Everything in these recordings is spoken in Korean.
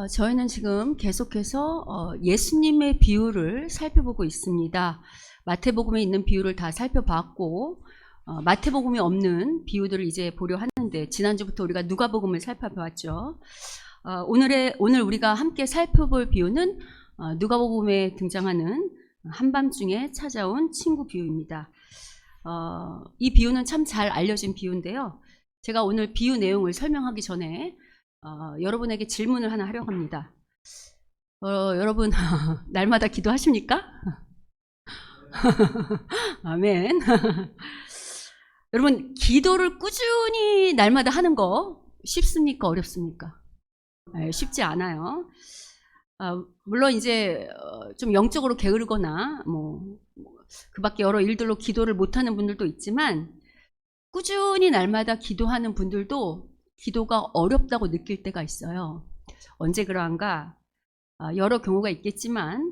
저희는 지금 계속해서 예수님의 비유를 살펴보고 있습니다. 마태복음에 있는 비유를 다 살펴봤고 마태복음에 없는 비유들을 이제 보려 하는데, 지난주부터 우리가 누가복음을 살펴봤죠. 오늘 우리가 함께 살펴볼 비유는 누가복음에 등장하는 한밤중에 찾아온 친구 비유입니다. 이 비유는 참 잘 알려진 비유인데요. 제가 오늘 비유 내용을 설명하기 전에 여러분에게 질문을 하나 하려고 합니다. 여러분 날마다 기도하십니까? 아멘. 여러분, 기도를 꾸준히 날마다 하는 거 쉽습니까? 어렵습니까? 쉽지 않아요. 물론 이제 좀 영적으로 게으르거나 그 밖에 여러 일들로 기도를 못하는 분들도 있지만, 꾸준히 날마다 기도하는 분들도 기도가 어렵다고 느낄 때가 있어요. 언제 그러한가? 여러 경우가 있겠지만,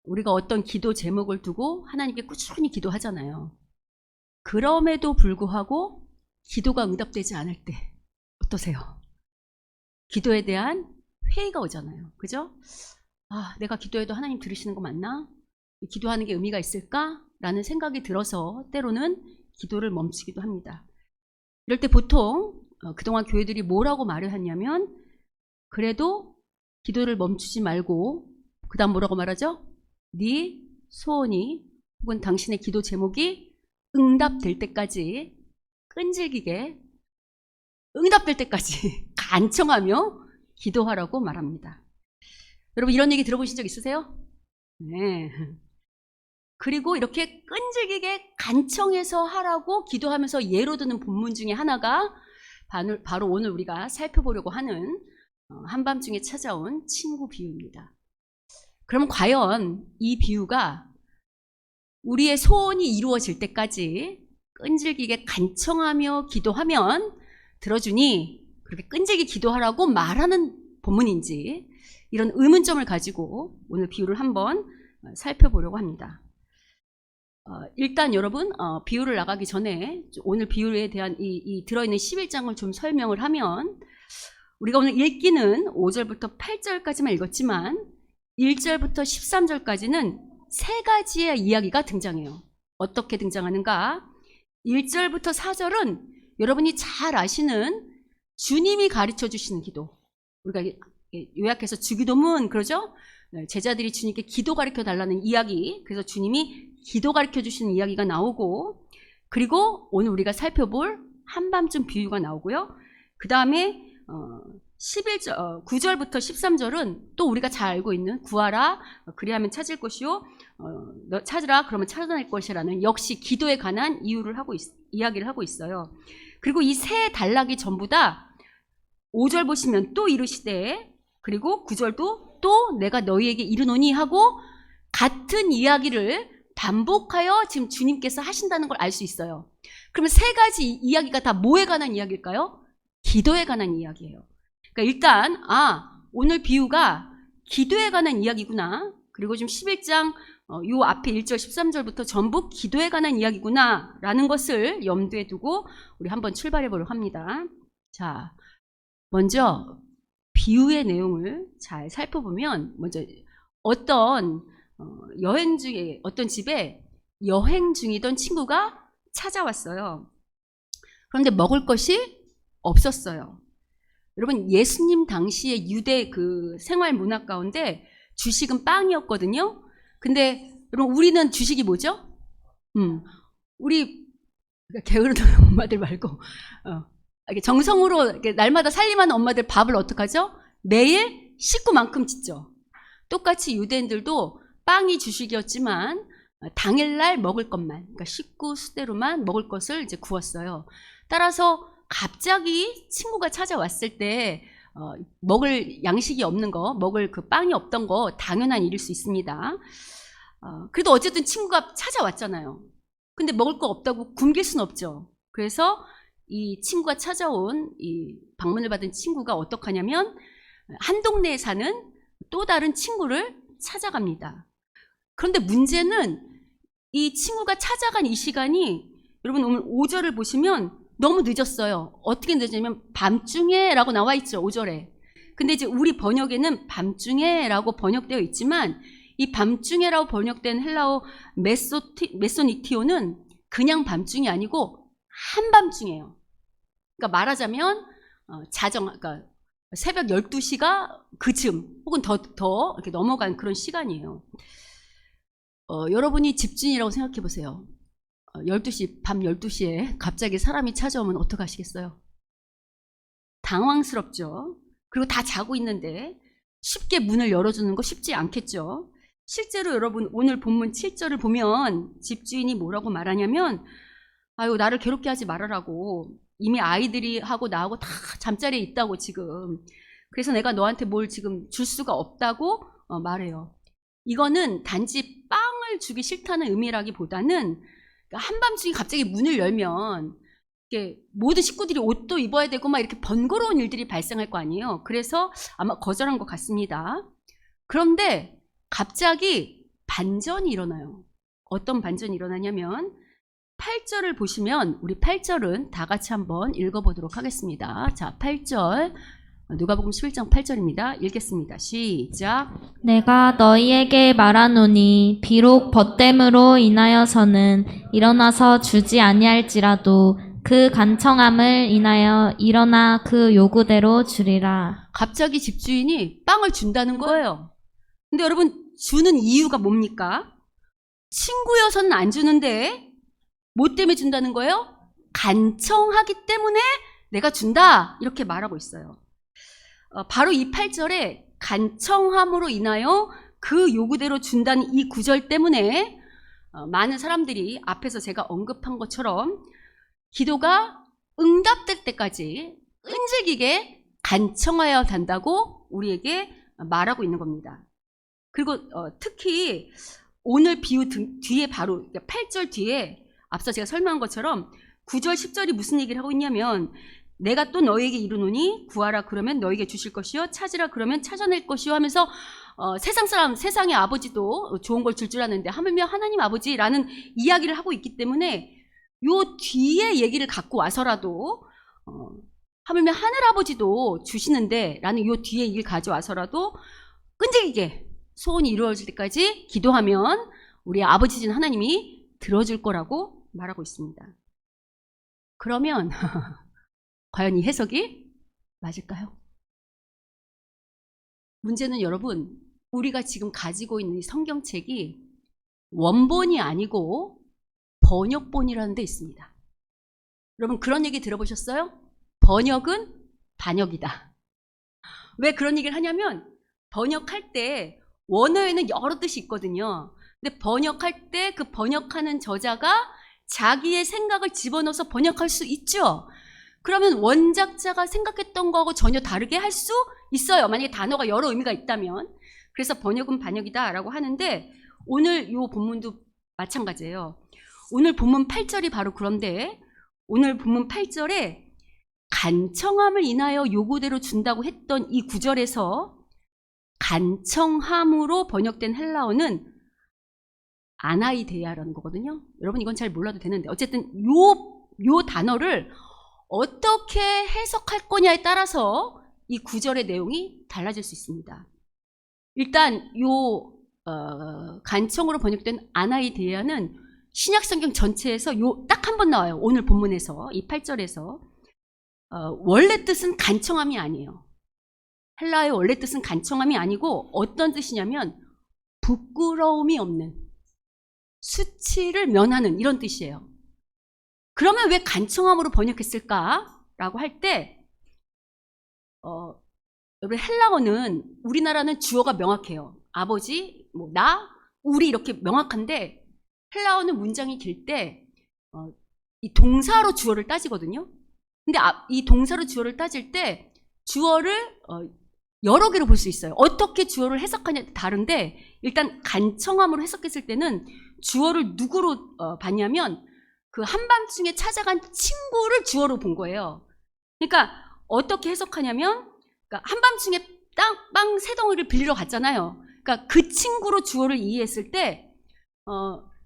우리가 어떤 기도 제목을 두고 하나님께 꾸준히 기도하잖아요. 그럼에도 불구하고 기도가 응답되지 않을 때 어떠세요? 기도에 대한 회의가 오잖아요. 그죠? 내가 기도해도 하나님 들으시는 거 맞나? 기도하는 게 의미가 있을까? 라는 생각이 들어서 때로는 기도를 멈추기도 합니다. 이럴 때 보통 그동안 교회들이 뭐라고 말을 했냐면, 그래도 기도를 멈추지 말고 그 다음 뭐라고 말하죠? 네 소원이 혹은 당신의 기도 제목이 응답될 때까지 끈질기게 응답될 때까지 간청하며 기도하라고 말합니다. 여러분, 이런 얘기 들어보신 적 있으세요? 네. 그리고 이렇게 끈질기게 간청해서 하라고 기도하면서 예로 드는 본문 중에 하나가 바로 오늘 우리가 살펴보려고 하는 한밤중에 찾아온 친구 비유입니다. 그럼 과연 이 비유가 우리의 소원이 이루어질 때까지 끈질기게 간청하며 기도하면 들어주니 그렇게 끈질기게 기도하라고 말하는 본문인지, 이런 의문점을 가지고 오늘 비유를 한번 살펴보려고 합니다. 일단 여러분, 비유를 나가기 전에 오늘 비유에 대한 이 들어있는 11장을 좀 설명을 하면, 우리가 오늘 읽기는 5절부터 8절까지만 읽었지만 1절부터 13절까지는 세 가지의 이야기가 등장해요. 어떻게 등장하는가? 1절부터 4절은 여러분이 잘 아시는 주님이 가르쳐 주시는 기도, 우리가 요약해서 주기도문 그러죠? 제자들이 주님께 기도 가르쳐 달라는 이야기, 그래서 주님이 기도 가르쳐 주시는 이야기가 나오고, 그리고 오늘 우리가 살펴볼 한밤중 비유가 나오고요. 그 다음에 9절부터 13절은 또 우리가 잘 알고 있는 구하라 그리하면 찾을 것이요 너 찾으라 그러면 찾아낼 것이라는, 역시 기도에 관한 이야기를 하고 있어요. 그리고 이 세 단락이 전부 다 5절 보시면 또 이르시되, 그리고 9절도 또 내가 너희에게 이르노니 하고 같은 이야기를 반복하여 지금 주님께서 하신다는 걸 알 수 있어요. 그러면 세 가지 이야기가 다 뭐에 관한 이야기일까요? 기도에 관한 이야기예요. 그러니까 일단 오늘 비유가 기도에 관한 이야기구나, 그리고 지금 11장 요 앞에 1절 13절부터 전부 기도에 관한 이야기구나 라는 것을 염두에 두고 우리 한번 출발해 보려고 합니다. 자, 먼저 비유의 내용을 잘 살펴보면, 먼저 어떤 여행 중에 어떤 집에 여행 중이던 친구가 찾아왔어요. 그런데 먹을 것이 없었어요. 여러분, 예수님 당시의 유대 그 생활 문화 가운데 주식은 빵이었거든요. 근데 여러분, 우리는 주식이 뭐죠? 우리 게으르던 엄마들 말고 정성으로 이렇게 날마다 살림하는 엄마들 밥을 어떡하죠? 매일 식구만큼 짓죠. 똑같이 유대인들도 빵이 주식이었지만 당일날 먹을 것만, 그러니까 식구 수대로만 먹을 것을 이제 구웠어요. 따라서 갑자기 친구가 찾아왔을 때 먹을 양식이 없는 거, 먹을 그 빵이 없던 거 당연한 일일 수 있습니다. 그래도 어쨌든 친구가 찾아왔잖아요. 근데 먹을 거 없다고 굶길 순 없죠. 그래서 이 친구가 찾아온, 이 방문을 받은 친구가 어떡하냐면 한 동네에 사는 또 다른 친구를 찾아갑니다. 그런데 문제는 이 친구가 찾아간 이 시간이, 여러분 오늘 5절을 보시면 너무 늦었어요. 어떻게 늦었냐면 밤중에 라고 나와 있죠, 5절에. 근데 이제 우리 번역에는 밤중에라고 번역되어 있지만 이 밤중에라고 번역된 헬라어 메소니티오는 그냥 밤중이 아니고 한밤중이에요. 그러니까 말하자면 그러니까 새벽 12시가 그쯤 혹은 더 이렇게 넘어간 그런 시간이에요. 여러분이 집주인이라고 생각해 보세요. 12시, 밤 12시에 갑자기 사람이 찾아오면 어떡하시겠어요? 당황스럽죠. 그리고 다 자고 있는데 쉽게 문을 열어주는 거 쉽지 않겠죠. 실제로 여러분 오늘 본문 7절을 보면 집주인이 뭐라고 말하냐면 아유 나를 괴롭게 하지 말아라고, 이미 아이들이 하고 나하고 다 잠자리에 있다고 지금, 그래서 내가 너한테 뭘 지금 줄 수가 없다고 말해요. 이거는 단지 빵을 주기 싫다는 의미라기보다는 한밤중에 갑자기 문을 열면 이렇게 모든 식구들이 옷도 입어야 되고 막 이렇게 번거로운 일들이 발생할 거 아니에요. 그래서 아마 거절한 것 같습니다. 그런데 갑자기 반전이 일어나요. 어떤 반전이 일어나냐면 8절을 보시면, 우리 8절은 다 같이 한번 읽어보도록 하겠습니다. 자, 8절 누가복음 11장 8절입니다. 읽겠습니다. 시작. 내가 너희에게 말하노니 비록 벗됨으로 인하여서는 일어나서 주지 아니할지라도 그 간청함을 인하여 일어나 그 요구대로 주리라. 갑자기 집주인이 빵을 준다는 거예요. 근데 여러분 주는 이유가 뭡니까? 친구여서는 안 주는데 뭐 때문에 준다는 거예요? 간청하기 때문에 내가 준다, 이렇게 말하고 있어요. 바로 이 8절에 간청함으로 인하여 그 요구대로 준다는 이 구절 때문에 많은 사람들이 앞에서 제가 언급한 것처럼 기도가 응답될 때까지 끈질기게 간청하여야 한다고 우리에게 말하고 있는 겁니다. 그리고 특히 오늘 비유 뒤에 바로 8절 뒤에 앞서 제가 설명한 것처럼 9절 10절이 무슨 얘기를 하고 있냐면 내가 또 너희에게 이르노니 구하라 그러면 너희에게 주실 것이요 찾으라 그러면 찾아낼 것이요 하면서 세상 사람, 세상의 아버지도 좋은 걸 줄 아는데 하물며 하나님 아버지라는 이야기를 하고 있기 때문에 요 뒤에 얘기를 갖고 와서라도 하물며 하늘 아버지도 주시는데 라는 요 뒤에 얘기를 가져와서라도 끈질기게 소원이 이루어질 때까지 기도하면 우리 아버지신 하나님이 들어줄 거라고 말하고 있습니다. 그러면 과연 이 해석이 맞을까요? 문제는 여러분, 우리가 지금 가지고 있는 이 성경책이 원본이 아니고 번역본이라는 데 있습니다. 여러분 그런 얘기 들어보셨어요? 번역은 반역이다. 왜 그런 얘기를 하냐면 번역할 때 원어에는 여러 뜻이 있거든요. 근데 번역할 때 그 번역하는 저자가 자기의 생각을 집어넣어서 번역할 수 있죠. 그러면 원작자가 생각했던 거하고 전혀 다르게 할 수 있어요. 만약에 단어가 여러 의미가 있다면. 그래서 번역은 반역이다라고 하는데 오늘 이 본문도 마찬가지예요. 오늘 본문 8절이 바로 그런데 오늘 본문 8절에 간청함을 인하여 요구대로 준다고 했던 이 구절에서 간청함으로 번역된 헬라어는 아나이데아라는 거거든요. 여러분 이건 잘 몰라도 되는데 어쨌든 요 단어를 어떻게 해석할 거냐에 따라서 이 구절의 내용이 달라질 수 있습니다. 일단 요 간청으로 번역된 아나이데아는 신약성경 전체에서 요 딱 한 번 나와요. 오늘 본문에서 이 8절에서 원래 뜻은 간청함이 아니에요. 헬라어의 원래 뜻은 간청함이 아니고 어떤 뜻이냐면 부끄러움이 없는, 수치를 면하는 이런 뜻이에요. 그러면 왜 간청함으로 번역했을까라고 할 때 여러분 헬라어는 우리나라는 주어가 명확해요. 아버지, 뭐 나, 우리 이렇게 명확한데 헬라어는 문장이 길 때 이 동사로 주어를 따지거든요. 근데 이 동사로 주어를 따질 때 주어를 여러 개로 볼 수 있어요. 어떻게 주어를 해석하냐에 다른데 일단 간청함으로 해석했을 때는 주어를 누구로 봤냐면 그 한밤중에 찾아간 친구를 주어로 본 거예요. 그러니까 어떻게 해석하냐면 그러니까 한밤중에 빵 세 덩어리를 빌리러 갔잖아요. 그러니까 그 친구로 주어를 이해했을 때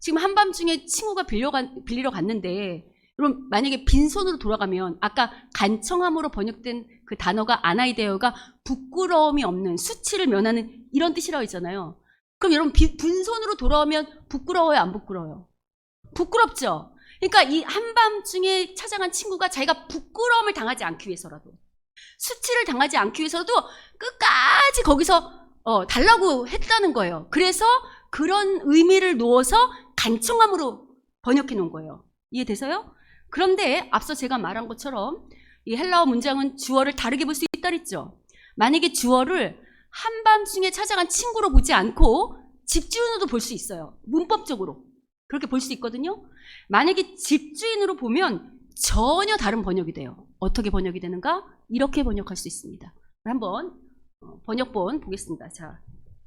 지금 한밤중에 친구가 빌리러 갔는데 여러분 만약에 빈손으로 돌아가면 아까 간청함으로 번역된 그 단어가 아나이데어가 부끄러움이 없는, 수치를 면하는 이런 뜻이라고 했잖아요. 그럼 여러분 분손으로 돌아오면 부끄러워요, 안 부끄러워요? 부끄럽죠. 그러니까 이 한밤중에 찾아간 친구가 자기가 부끄러움을 당하지 않기 위해서라도, 수치를 당하지 않기 위해서라도 끝까지 거기서 달라고 했다는 거예요. 그래서 그런 의미를 놓아서 간청함으로 번역해 놓은 거예요. 이해되세요? 그런데 앞서 제가 말한 것처럼 이 헬라어 문장은 주어를 다르게 볼 수 있다 그랬죠. 만약에 주어를 한밤중에 찾아간 친구로 보지 않고 집주인으로 볼 수 있어요. 문법적으로 그렇게 볼 수 있거든요. 만약에 집주인으로 보면 전혀 다른 번역이 돼요. 어떻게 번역이 되는가? 이렇게 번역할 수 있습니다. 한번 번역본 보겠습니다. 자,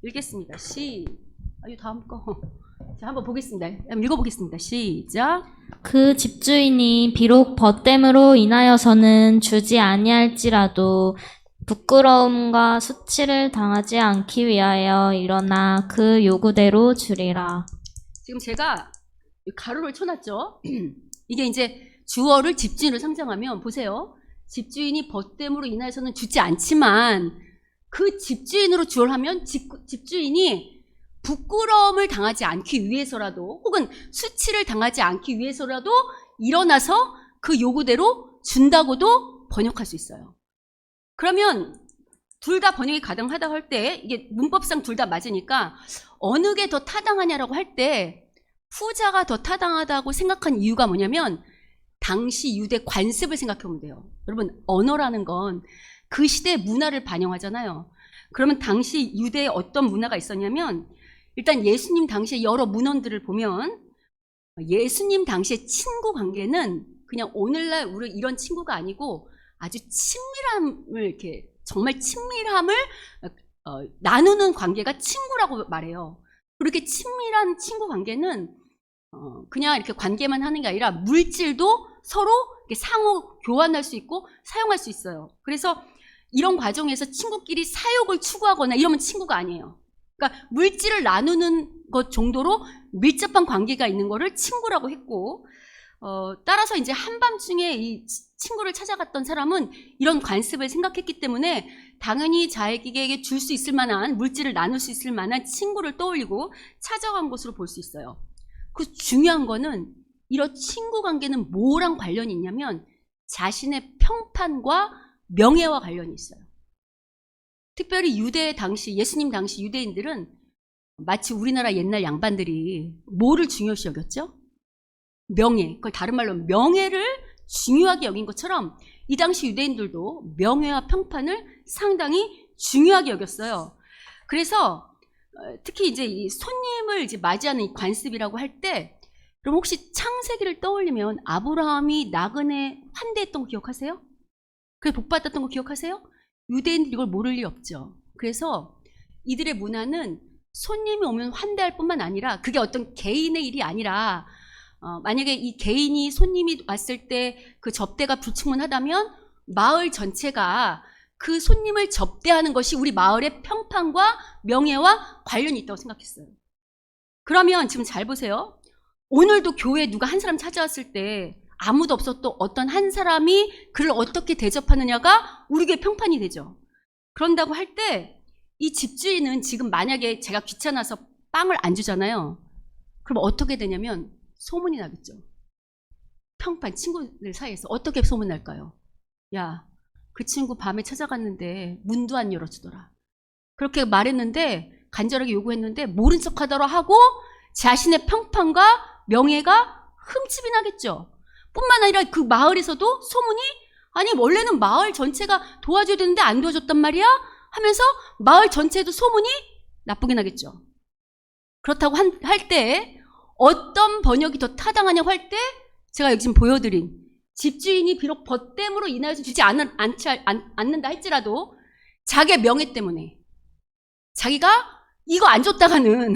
읽겠습니다. 다음 거. 자, 한번 보겠습니다. 한번 읽어보겠습니다. 시작. 그 집주인이 비록 벗됨으로 인하여서는 주지 아니할지라도 부끄러움과 수치를 당하지 않기 위하여 일어나 그 요구대로 주리라. 지금 제가 가로를 쳐놨죠. 이게 이제 주어를 집주인을 상징하면 보세요. 집주인이 벗됨으로 인하여서는 주지 않지만 그 집주인으로 주어를 하면 집주인이 부끄러움을 당하지 않기 위해서라도 혹은 수치를 당하지 않기 위해서라도 일어나서 그 요구대로 준다고도 번역할 수 있어요. 그러면 둘 다 번역이 가능하다고 할 때 이게 문법상 둘 다 맞으니까 어느 게 더 타당하냐라고 할 때 후자가 더 타당하다고 생각한 이유가 뭐냐면 당시 유대 관습을 생각해 보면 돼요. 여러분 언어라는 건 그 시대의 문화를 반영하잖아요. 그러면 당시 유대에 어떤 문화가 있었냐면 일단 예수님 당시의 여러 문헌들을 보면 예수님 당시의 친구 관계는 그냥 오늘날 우리 이런 친구가 아니고 아주 친밀함을 이렇게 정말 친밀함을 나누는 관계가 친구라고 말해요. 그렇게 친밀한 친구 관계는 그냥 이렇게 관계만 하는 게 아니라 물질도 서로 이렇게 상호 교환할 수 있고 사용할 수 있어요. 그래서 이런 과정에서 친구끼리 사욕을 추구하거나 이러면 친구가 아니에요. 그러니까 물질을 나누는 것 정도로 밀접한 관계가 있는 거를 친구라고 했고, 따라서 이제 한밤중에 이 친구를 찾아갔던 사람은 이런 관습을 생각했기 때문에 당연히 자기에게 줄 수 있을 만한 물질을 나눌 수 있을 만한 친구를 떠올리고 찾아간 것으로 볼 수 있어요. 그 중요한 거는 이런 친구 관계는 뭐랑 관련이 있냐면 자신의 평판과 명예와 관련이 있어요. 특별히 유대 당시, 예수님 당시 유대인들은 마치 우리나라 옛날 양반들이 뭐를 중요시 여겼죠? 명예. 그걸 다른 말로 명예를 중요하게 여긴 것처럼 이 당시 유대인들도 명예와 평판을 상당히 중요하게 여겼어요. 그래서 특히 이제 이 손님을 이제 맞이하는 이 관습이라고 할 때, 그럼 혹시 창세기를 떠올리면 아브라함이 나그네 환대했던 거 기억하세요? 그래 복받았던 거 기억하세요? 유대인들이 이걸 모를 리 없죠. 그래서 이들의 문화는 손님이 오면 환대할 뿐만 아니라 그게 어떤 개인의 일이 아니라 만약에 이 개인이 손님이 왔을 때 그 접대가 불충분하다면 마을 전체가 그 손님을 접대하는 것이 우리 마을의 평판과 명예와 관련이 있다고 생각했어요. 그러면 지금 잘 보세요. 오늘도 교회에 누가 한 사람 찾아왔을 때 아무도 없었던 어떤 한 사람이 그를 어떻게 대접하느냐가 우리 교회 평판이 되죠. 그런다고 할 때 이 집주인은 지금 만약에 제가 귀찮아서 빵을 안 주잖아요. 그럼 어떻게 되냐면 소문이 나겠죠. 평판, 친구들 사이에서 어떻게 소문날까요? 야, 그 친구 밤에 찾아갔는데 문도 안 열어주더라. 그렇게 말했는데 간절하게 요구했는데 모른 척하더라 하고 자신의 평판과 명예가 흠집이 나겠죠. 뿐만 아니라 그 마을에서도 소문이 아니 원래는 마을 전체가 도와줘야 되는데 안 도와줬단 말이야? 하면서 마을 전체에도 소문이 나쁘게 나겠죠. 그렇다고 할 때 어떤 번역이 더 타당하냐고 할 때 제가 여기 지금 보여드린 집주인이 비록 벗됨으로 인하여서 주지 않는다 할지라도 자기의 명예 때문에 자기가 이거 안 줬다가는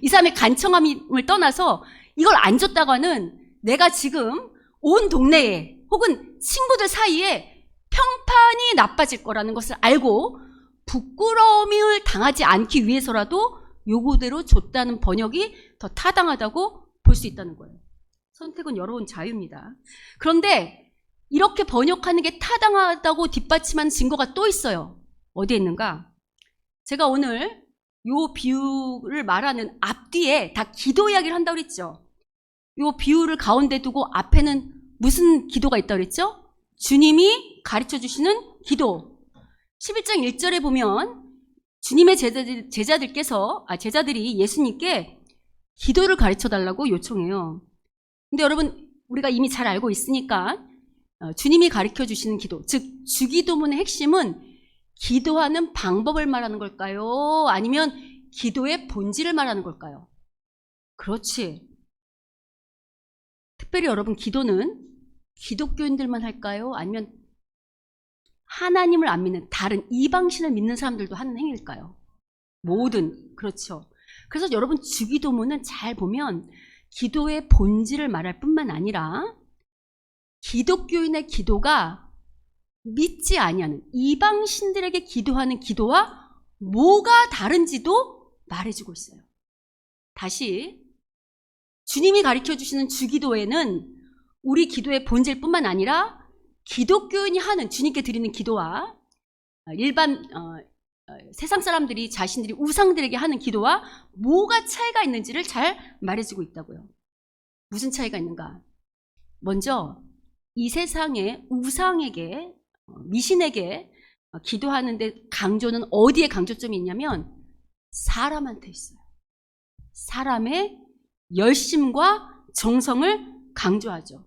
이 사람의 간청함을 떠나서 이걸 안 줬다가는 내가 지금 온 동네에 혹은 친구들 사이에 평판이 나빠질 거라는 것을 알고 부끄러움을 당하지 않기 위해서라도 요구대로 줬다는 번역이 더 타당하다고 볼 수 있다는 거예요. 선택은 여러분 자유입니다. 그런데 이렇게 번역하는 게 타당하다고 뒷받침하는 증거가 또 있어요. 어디에 있는가? 제가 오늘 요 비유를 말하는 앞뒤에 다 기도 이야기를 한다고 그랬죠. 요 비유를 가운데 두고 앞에는 무슨 기도가 있다고 그랬죠? 주님이 가르쳐 주시는 기도. 11장 1절에 보면 주님의 제자들이 예수님께 기도를 가르쳐 달라고 요청해요. 근데 여러분, 우리가 이미 잘 알고 있으니까 주님이 가르쳐 주시는 기도, 즉 주기도문의 핵심은 기도하는 방법을 말하는 걸까요? 아니면 기도의 본질을 말하는 걸까요? 그렇지. 특별히 여러분, 기도는 기독교인들만 할까요? 아니면 하나님을 안 믿는 다른 이방신을 믿는 사람들도 하는 행위일까요? 모든, 그렇죠. 그래서 여러분, 주기도문은 잘 보면 기도의 본질을 말할 뿐만 아니라 기독교인의 기도가 믿지 아니하는 이방신들에게 기도하는 기도와 뭐가 다른지도 말해주고 있어요. 다시, 주님이 가르쳐 주시는 주기도에는 우리 기도의 본질뿐만 아니라 기독교인이 하는 주님께 드리는 기도와 일반 세상 사람들이 자신들이 우상들에게 하는 기도와 뭐가 차이가 있는지를 잘 말해주고 있다고요. 무슨 차이가 있는가? 먼저 이 세상의 우상에게 미신에게 기도하는데 강조는 어디에 강조점이 있냐면 사람한테 있어요. 사람의 열심과 정성을 강조하죠.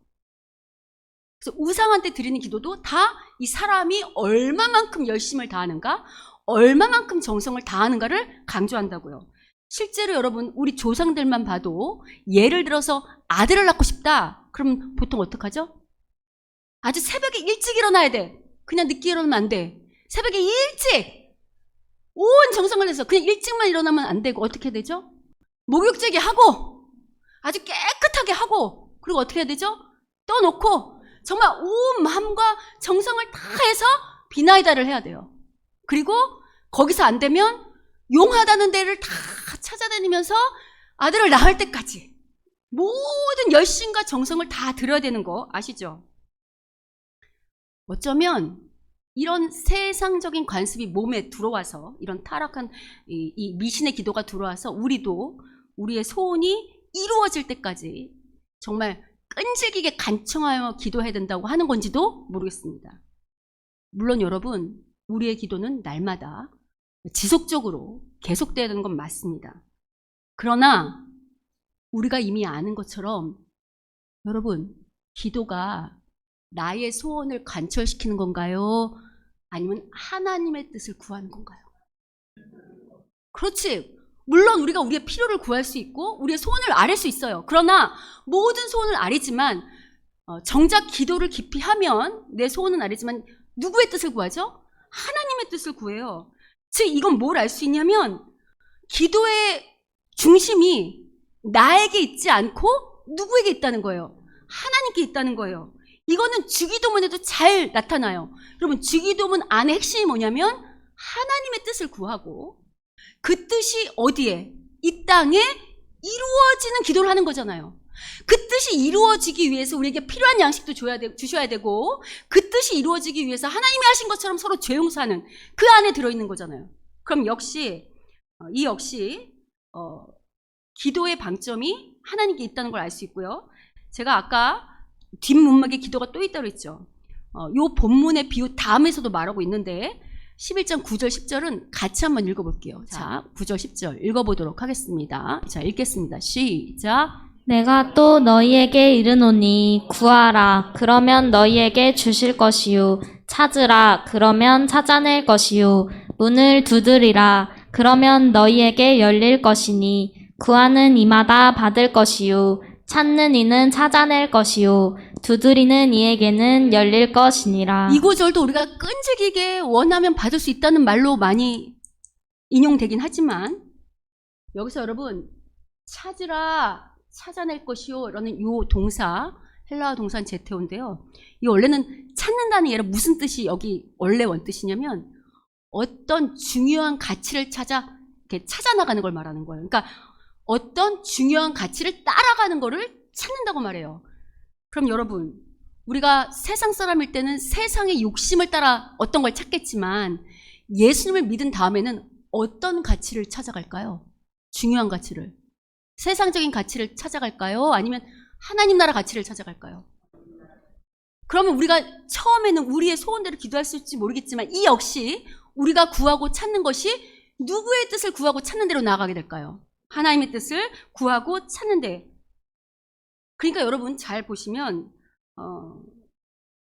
그래서 우상한테 드리는 기도도 다 이 사람이 얼마만큼 열심을 다하는가, 얼마만큼 정성을 다하는가를 강조한다고요. 실제로 여러분, 우리 조상들만 봐도 예를 들어서 아들을 낳고 싶다. 그럼 보통 어떡하죠? 아주 새벽에 일찍 일어나야 돼. 그냥 늦게 일어나면 안 돼. 새벽에 일찍 온 정성을 내서 그냥 일찍만 일어나면 안 되고 어떻게 되죠? 목욕제기 하고 아주 깨끗하게 하고 그리고 어떻게 해야 되죠? 떠놓고 정말 온 마음과 정성을 다해서 비나이다를 해야 돼요. 그리고 거기서 안 되면 용하다는 데를 다 찾아다니면서 아들을 낳을 때까지 모든 열심과 정성을 다 들여야 되는 거 아시죠? 어쩌면 이런 세상적인 관습이 몸에 들어와서 이런 타락한 이 미신의 기도가 들어와서 우리도 우리의 소원이 이루어질 때까지 정말 끈질기게 간청하여 기도해야 된다고 하는 건지도 모르겠습니다. 물론 여러분, 우리의 기도는 날마다 지속적으로 계속돼야 되는 건 맞습니다. 그러나 우리가 이미 아는 것처럼 여러분, 기도가 나의 소원을 관철시키는 건가요? 아니면 하나님의 뜻을 구하는 건가요? 그렇지. 물론 우리가 우리의 필요를 구할 수 있고 우리의 소원을 아뢰 수 있어요. 그러나 모든 소원을 아뢰지만 정작 기도를 깊이 하면 내 소원은 아뢰지만 누구의 뜻을 구하죠? 하나님의 뜻을 구해요. 즉 이건 뭘 알 수 있냐면 기도의 중심이 나에게 있지 않고 누구에게 있다는 거예요. 하나님께 있다는 거예요. 이거는 주기도문에도 잘 나타나요. 여러분, 주기도문 안의 핵심이 뭐냐면 하나님의 뜻을 구하고 그 뜻이 어디에? 이 땅에 이루어지는 기도를 하는 거잖아요. 그 뜻이 이루어지기 위해서 우리에게 필요한 양식도 주셔야 되고 그 뜻이 이루어지기 위해서 하나님이 하신 것처럼 서로 죄용서하는 그 안에 들어있는 거잖아요. 그럼 역시 기도의 방점이 하나님께 있다는 걸 알 수 있고요. 제가 아까 뒷문맥에 기도가 또 있다고 했죠. 요 본문의 비유 다음에서도 말하고 있는데 11장 9절 10절은 같이 한번 읽어볼게요. 자, 9절 10절 읽어보도록 하겠습니다. 자, 읽겠습니다. 시작. 내가 또 너희에게 이르노니 구하라 그러면 너희에게 주실 것이요 찾으라 그러면 찾아낼 것이요 문을 두드리라 그러면 너희에게 열릴 것이니 구하는 이마다 받을 것이요 찾는 이는 찾아낼 것이요 두드리는 이에게는 열릴 것이니라. 이 구절도 우리가 끈질기게 원하면 받을 수 있다는 말로 많이 인용되긴 하지만 여기서 여러분 찾으라 찾아낼 것이요 라는 이 동사 헬라어 동사는 제테오인데요. 이 원래는 찾는다는 게 아니라 무슨 뜻이 여기 원래 원뜻이냐면 어떤 중요한 가치를 이렇게 찾아나가는 걸 말하는 거예요. 그러니까 어떤 중요한 가치를 따라가는 거를 찾는다고 말해요. 그럼 여러분, 우리가 세상 사람일 때는 세상의 욕심을 따라 어떤 걸 찾겠지만 예수님을 믿은 다음에는 어떤 가치를 찾아갈까요? 중요한 가치를. 세상적인 가치를 찾아갈까요? 아니면 하나님 나라 가치를 찾아갈까요? 그러면 우리가 처음에는 우리의 소원대로 기도할 수 있을지 모르겠지만 이 역시 우리가 구하고 찾는 것이 누구의 뜻을 구하고 찾는 대로 나아가게 될까요? 하나님의 뜻을 구하고 찾는 데. 그러니까 여러분 잘 보시면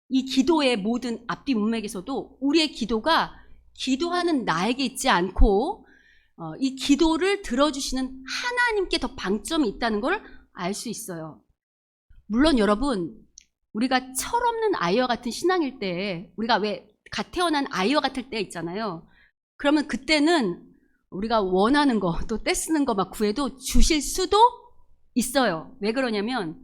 이 기도의 모든 앞뒤 문맥에서도 우리의 기도가 기도하는 나에게 있지 않고 이 기도를 들어주시는 하나님께 더 방점이 있다는 걸 알 수 있어요. 물론 여러분 우리가 철없는 아이와 같은 신앙일 때 우리가 왜 갓 태어난 아이와 같을 때 있잖아요. 그러면 그때는 우리가 원하는 거 또 떼쓰는 거 막 구해도 주실 수도 있어요. 왜 그러냐면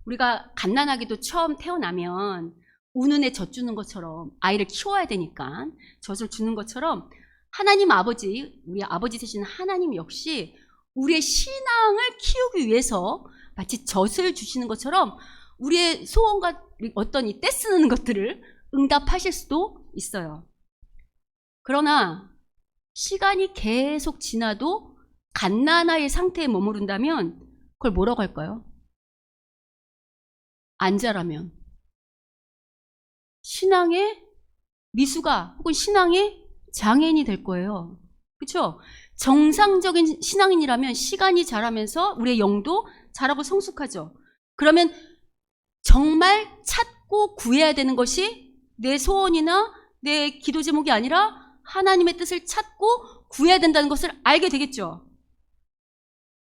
우리가 갓난아기도 처음 태어나면 우는 애 젖 주는 것처럼 아이를 키워야 되니까 젖을 주는 것처럼 하나님 아버지, 우리 아버지 되시는 하나님 역시 우리의 신앙을 키우기 위해서 마치 젖을 주시는 것처럼 우리의 소원과 어떤 이 떼쓰는 것들을 응답하실 수도 있어요. 그러나 시간이 계속 지나도 갓난아이의 상태에 머무른다면 그걸 뭐라고 할까요? 안 자라면 신앙의 미숙아 혹은 신앙의 장애인이 될 거예요. 그렇죠? 정상적인 신앙인이라면 시간이 자라면서 우리의 영도 자라고 성숙하죠. 그러면 정말 찾고 구해야 되는 것이 내 소원이나 내 기도 제목이 아니라 하나님의 뜻을 찾고 구해야 된다는 것을 알게 되겠죠.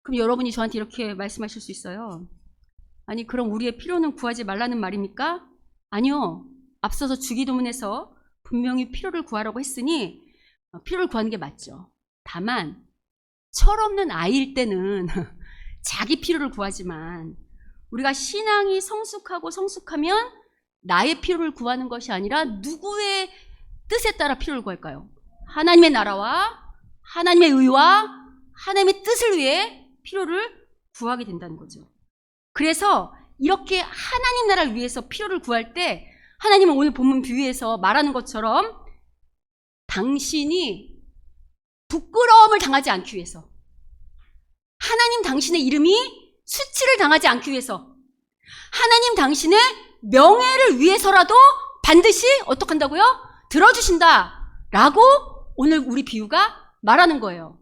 그럼 여러분이 저한테 이렇게 말씀하실 수 있어요. 아니 그럼 우리의 필요는 구하지 말라는 말입니까? 아니요. 앞서서 주기도문에서 분명히 필요를 구하라고 했으니 필요를 구하는 게 맞죠. 다만 철없는 아이일 때는 자기 필요를 구하지만 우리가 신앙이 성숙하면 나의 필요를 구하는 것이 아니라 누구의 뜻에 따라 필요를 구할까요? 하나님의 나라와 하나님의 의와 하나님의 뜻을 위해 필요를 구하게 된다는 거죠. 그래서 이렇게 하나님 나라를 위해서 필요를 구할 때 하나님은 오늘 본문 비유에서 말하는 것처럼 당신이 부끄러움을 당하지 않기 위해서 하나님 당신의 이름이 수치를 당하지 않기 위해서 하나님 당신의 명예를 위해서라도 반드시 어떻게 한다고요? 들어주신다라고 오늘 우리 비유가 말하는 거예요.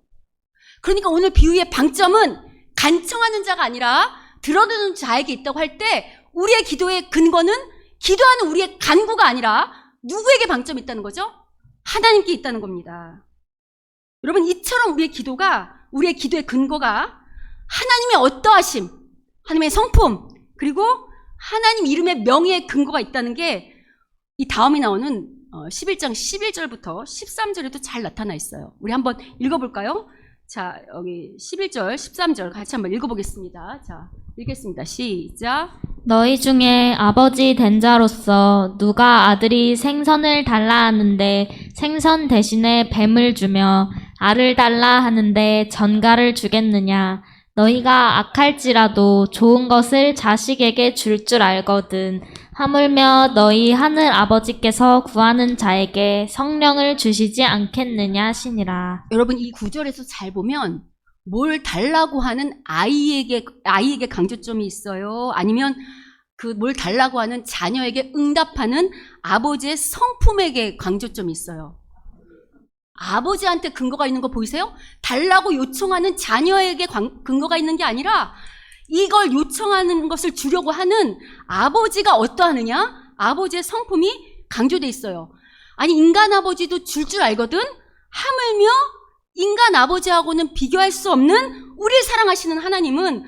그러니까 오늘 비유의 방점은 간청하는 자가 아니라 들어주는 자에게 있다고 할 때 우리의 기도의 근거는 기도하는 우리의 간구가 아니라 누구에게 방점이 있다는 거죠? 하나님께 있다는 겁니다. 여러분 이처럼 우리의 기도의 근거가 하나님의 어떠하심, 하나님의 성품, 그리고 하나님 이름의 명예의 근거가 있다는 게 이 다음에 나오는 11장 11절부터 13절에도 잘 나타나 있어요. 우리 한번 읽어볼까요? 자, 여기 11절, 13절 같이 한번 읽어보겠습니다. 자, 읽겠습니다. 시작. 너희 중에 아버지 된 자로서 누가 아들이 생선을 달라 하는데 생선 대신에 뱀을 주며 알을 달라 하는데 전갈을 주겠느냐? 너희가 악할지라도 좋은 것을 자식에게 줄 줄 알거든. 하물며 너희 하늘 아버지께서 구하는 자에게 성령을 주시지 않겠느냐 하시니라. 여러분 이 구절에서 잘 보면 뭘 달라고 하는 아이에게 강조점이 있어요. 아니면 그 뭘 달라고 하는 자녀에게 응답하는 아버지의 성품에게 강조점이 있어요. 아버지한테 근거가 있는 거 보이세요? 달라고 요청하는 자녀에게 근거가 있는 게 아니라 이걸 요청하는 것을 주려고 하는 아버지가 어떠하느냐? 아버지의 성품이 강조돼 있어요. 아니 인간 아버지도 줄 알거든? 하물며 인간 아버지하고는 비교할 수 없는 우리를 사랑하시는 하나님은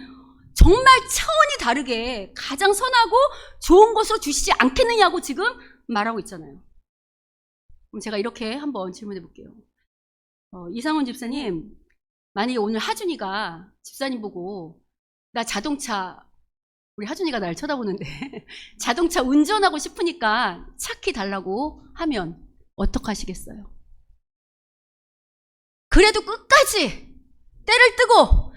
정말 차원이 다르게 가장 선하고 좋은 것으로 주시지 않겠느냐고 지금 말하고 있잖아요. 그럼 제가 이렇게 한번 질문해 볼게요. 이상훈 집사님, 만약에 오늘 하준이가 집사님 보고 나 자동차, 우리 하준이가 날 쳐다보는데 자동차 운전하고 싶으니까 차 키 달라고 하면 어떡하시겠어요? 그래도 끝까지 때를 뜨고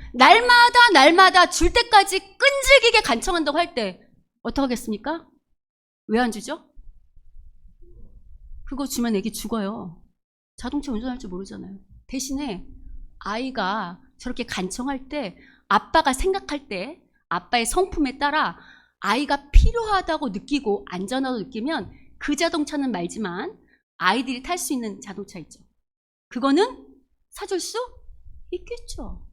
날마다 줄 때까지 끈질기게 간청한다고 할 때 어떡하겠습니까? 왜 안 주죠? 그거 주면 애기 죽어요. 자동차 운전할 줄 모르잖아요. 대신에 아이가 저렇게 간청할 때, 아빠가 생각할 때, 아빠의 성품에 따라 아이가 필요하다고 느끼고 안전하다고 느끼면 그 자동차는 말지만 아이들이 탈 수 있는 자동차 있죠. 그거는 사줄 수 있겠죠.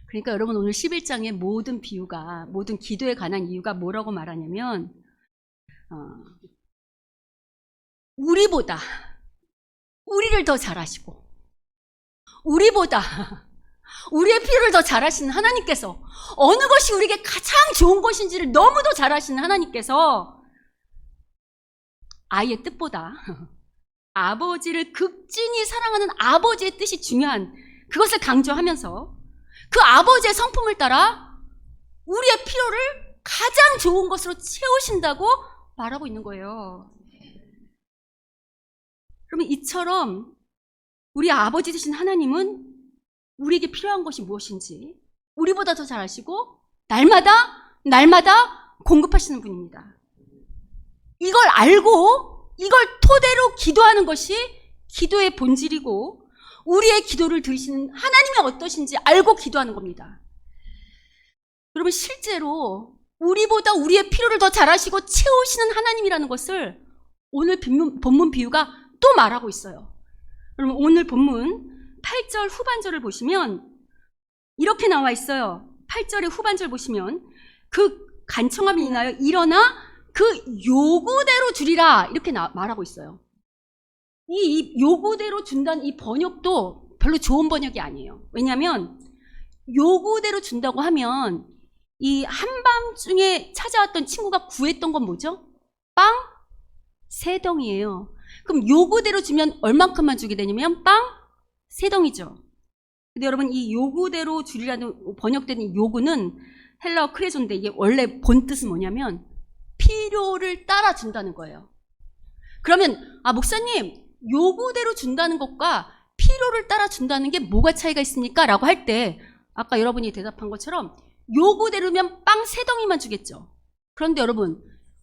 그러니까 여러분, 오늘 11장의 모든 비유가, 모든 기도에 관한 이유가 뭐라고 말하냐면, 우리보다 우리를 더 잘하시고, 우리보다 우리의 필요를 더 잘하시는 하나님께서, 어느 것이 우리에게 가장 좋은 것인지를 너무도 잘하시는 하나님께서 아이의 뜻보다 아버지를 극진히 사랑하는 아버지의 뜻이 중요한, 그것을 강조하면서 그 아버지의 성품을 따라 우리의 필요를 가장 좋은 것으로 채우신다고 말하고 있는 거예요. 그러면 이처럼 우리 아버지 되신 하나님은 우리에게 필요한 것이 무엇인지 우리보다 더 잘 아시고 날마다 공급하시는 분입니다. 이걸 알고 이걸 토대로 기도하는 것이 기도의 본질이고, 우리의 기도를 들으시는 하나님이 어떠신지 알고 기도하는 겁니다. 여러분, 실제로 우리보다 우리의 필요를 더 잘하시고 채우시는 하나님이라는 것을 오늘 본문 비유가 또 말하고 있어요. 여러분, 오늘 본문 8절 후반절을 보시면 이렇게 나와 있어요. 8절의 후반절 보시면 그 간청함이 인하여 일어나 그 요구대로 주리라, 이렇게 말하고 있어요. 이 요구대로 준다는 이 번역도 별로 좋은 번역이 아니에요. 왜냐하면 요구대로 준다고 하면 이 한밤중에 찾아왔던 친구가 구했던 건 뭐죠? 빵 3덩이예요. 그럼 요구대로 주면 얼만큼만 주게 되냐면 빵 3덩이죠. 근데 여러분, 이 요구대로 주리라는 번역되는 요구는 헬라어 크레존데, 이게 원래 본 뜻은 뭐냐면 필요를 따라 준다는 거예요. 그러면 목사님, 요구대로 준다는 것과 필요를 따라 준다는 게 뭐가 차이가 있습니까? 라고 할 때 아까 여러분이 대답한 것처럼 요구대로면 빵 3덩이만 주겠죠. 그런데 여러분,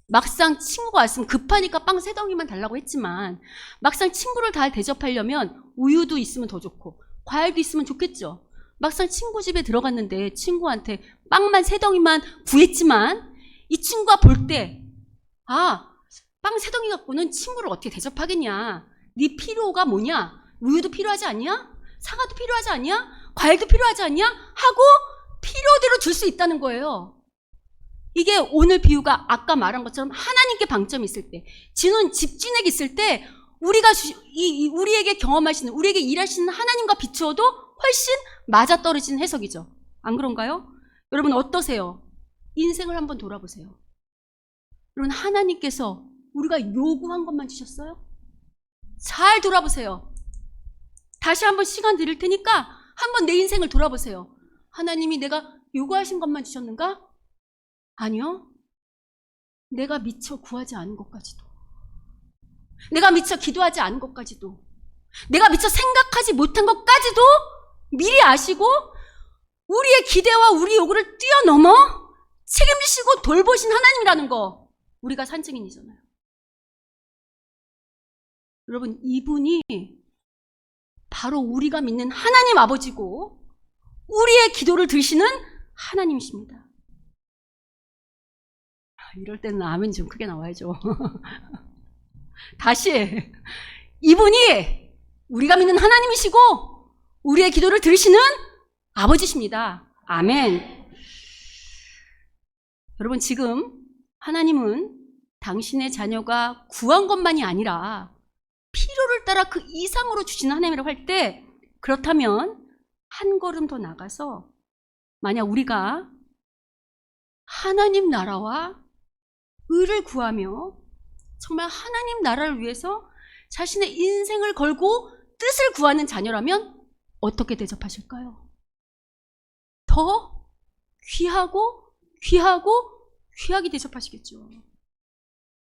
막상 친구가 왔으면 급하니까 빵 3덩이만 달라고 했지만 막상 친구를 다 대접하려면 우유도 있으면 더 좋고 과일도 있으면 좋겠죠. 막상 친구 집에 들어갔는데 친구한테 빵만 3덩이만 구했지만 이 친구가 볼 때 빵 3덩이 갖고는 친구를 어떻게 대접하겠냐, 네 필요가 뭐냐, 우유도 필요하지 않냐, 사과도 필요하지 않냐, 과일도 필요하지 않냐 하고 필요대로 줄 수 있다는 거예요. 이게 오늘 비유가 아까 말한 것처럼 하나님께 방점이 있을 때, 집진액이 있을 때 우리에게 경험하시는, 우리에게 일하시는 하나님과 비추어도 훨씬 맞아떨어지는 해석이죠. 안 그런가요? 여러분 어떠세요? 인생을 한번 돌아보세요. 여러분, 하나님께서 우리가 요구한 것만 주셨어요? 잘 돌아보세요. 다시 한번 시간 드릴 테니까 한번 내 인생을 돌아보세요. 하나님이 내가 요구하신 것만 주셨는가? 아니요. 내가 미처 구하지 않은 것까지도, 내가 미처 기도하지 않은 것까지도, 내가 미처 생각하지 못한 것까지도 미리 아시고 우리의 기대와 우리 요구를 뛰어넘어 책임지시고 돌보신 하나님이라는 거, 우리가 산증인이잖아요. 여러분, 이분이 바로 우리가 믿는 하나님 아버지고 우리의 기도를 들으시는 하나님이십니다. 이럴 때는 아멘 좀 크게 나와야죠. 다시, 이분이 우리가 믿는 하나님이시고 우리의 기도를 들으시는 아버지십니다. 아멘. 여러분, 지금 하나님은 당신의 자녀가 구한 것만이 아니라 필요를 따라 그 이상으로 주시는 하나님이라고 할 때, 그렇다면 한 걸음 더 나가서 만약 우리가 하나님 나라와 의를 구하며 정말 하나님 나라를 위해서 자신의 인생을 걸고 뜻을 구하는 자녀라면 어떻게 대접하실까요? 더 귀하게 대접하시겠죠.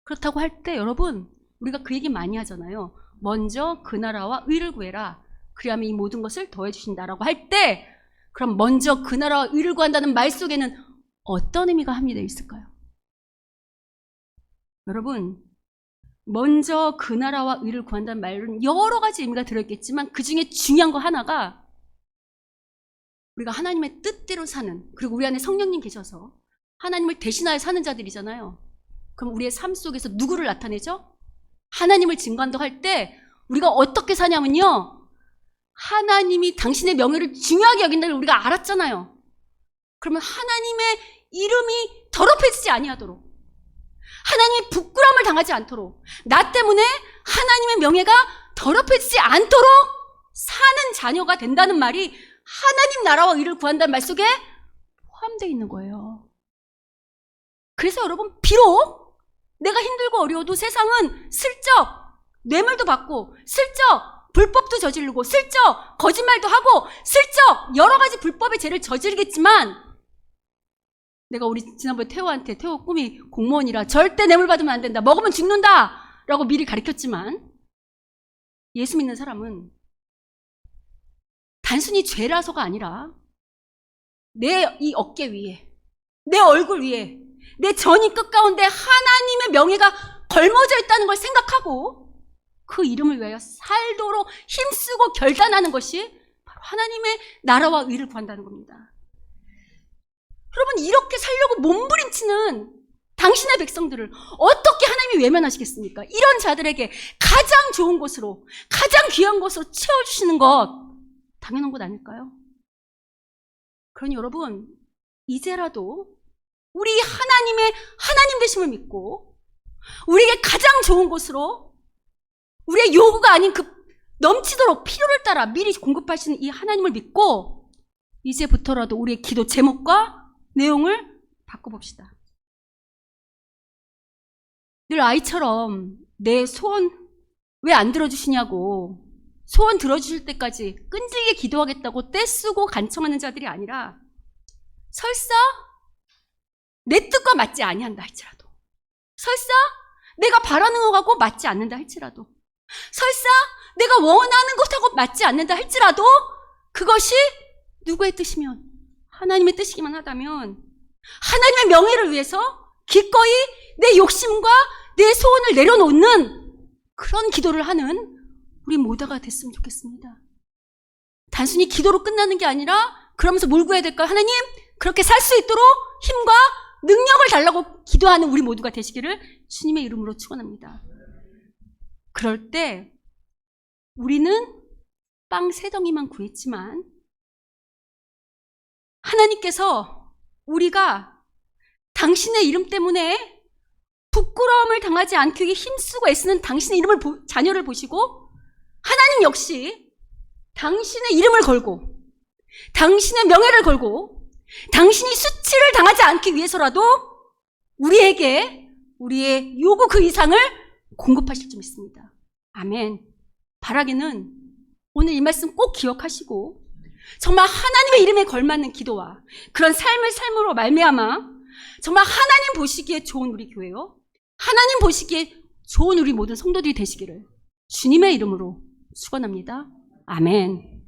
그렇다고 할 때 여러분, 우리가 그 얘기 많이 하잖아요. 먼저 그 나라와 의를 구해라, 그리하면 이 모든 것을 더해 주신다라고 할 때 그럼 먼저 그 나라와 의를 구한다는 말 속에는 어떤 의미가 함유되어 있을까요? 여러분, 먼저 그 나라와 의를 구한다는 말은 여러 가지 의미가 들어있겠지만 그 중에 중요한 거 하나가 우리가 하나님의 뜻대로 사는, 그리고 우리 안에 성령님 계셔서 하나님을 대신하여 사는 자들이잖아요. 그럼 우리의 삶 속에서 누구를 나타내죠? 하나님을 증거한다고 할 때 우리가 어떻게 사냐면요, 하나님이 당신의 명예를 중요하게 여긴다는 걸 우리가 알았잖아요. 그러면 하나님의 이름이 더럽혀지지 아니하도록, 하나님의 부끄러움을 당하지 않도록, 나 때문에 하나님의 명예가 더럽혀지지 않도록 사는 자녀가 된다는 말이 하나님 나라와 의를 구한다는 말 속에 포함되어 있는 거예요. 그래서 여러분, 비록 내가 힘들고 어려워도 세상은 슬쩍 뇌물도 받고 슬쩍 불법도 저지르고 슬쩍 거짓말도 하고 슬쩍 여러 가지 불법의 죄를 저지르겠지만, 내가 우리 지난번에 태호한테, 태호 꿈이 공무원이라 절대 뇌물 받으면 안 된다, 먹으면 죽는다 라고 미리 가르쳤지만, 예수 믿는 사람은 단순히 죄라서가 아니라 내 이 어깨 위에, 내 얼굴 위에, 내 전이 끝 가운데 하나님의 명예가 걸머져 있다는 걸 생각하고 그 이름을 위하여 살도록 힘쓰고 결단하는 것이 바로 하나님의 나라와 의를 구한다는 겁니다. 여러분, 이렇게 살려고 몸부림치는 당신의 백성들을 어떻게 하나님이 외면하시겠습니까? 이런 자들에게 가장 좋은 곳으로, 가장 귀한 곳으로 채워주시는 것 당연한 것 아닐까요? 그러니 여러분, 이제라도 우리 하나님의 하나님 되심을 믿고 우리에게 가장 좋은 곳으로, 우리의 요구가 아닌 그 넘치도록 필요를 따라 미리 공급하시는 이 하나님을 믿고 이제부터라도 우리의 기도 제목과 내용을 바꿔봅시다. 늘 아이처럼 내 소원 왜 안 들어주시냐고, 소원 들어주실 때까지 끈질기게 기도하겠다고 떼쓰고 간청하는 자들이 아니라, 설사 내 뜻과 맞지 아니한다 할지라도, 설사 내가 바라는 것하고 맞지 않는다 할지라도, 설사 내가 원하는 것하고 맞지 않는다 할지라도 그것이 누구의 뜻이면, 하나님의 뜻이기만 하다면 하나님의 명예를 위해서 기꺼이 내 욕심과 내 소원을 내려놓는 그런 기도를 하는 우리 모두가 됐으면 좋겠습니다. 단순히 기도로 끝나는 게 아니라 그러면서 뭘 구해야 될까요? 하나님, 그렇게 살 수 있도록 힘과 능력을 달라고 기도하는 우리 모두가 되시기를 주님의 이름으로 축원합니다. 그럴 때 우리는 빵 3덩이만 구했지만 하나님께서 우리가 당신의 이름 때문에 부끄러움을 당하지 않기 위해 힘쓰고 애쓰는 당신의 자녀를 보시고, 하나님 역시 당신의 이름을 걸고 당신의 명예를 걸고 당신이 수치를 당하지 않기 위해서라도 우리에게 우리의 요구 그 이상을 공급하실 줄 믿습니다. 아멘. 바라기는 오늘 이 말씀 꼭 기억하시고 정말 하나님의 이름에 걸맞는 기도와 그런 삶을 삶으로 말미암아 정말 하나님 보시기에 좋은 우리 교회요, 하나님 보시기에 좋은 우리 모든 성도들이 되시기를 주님의 이름으로 축원합니다. 아멘.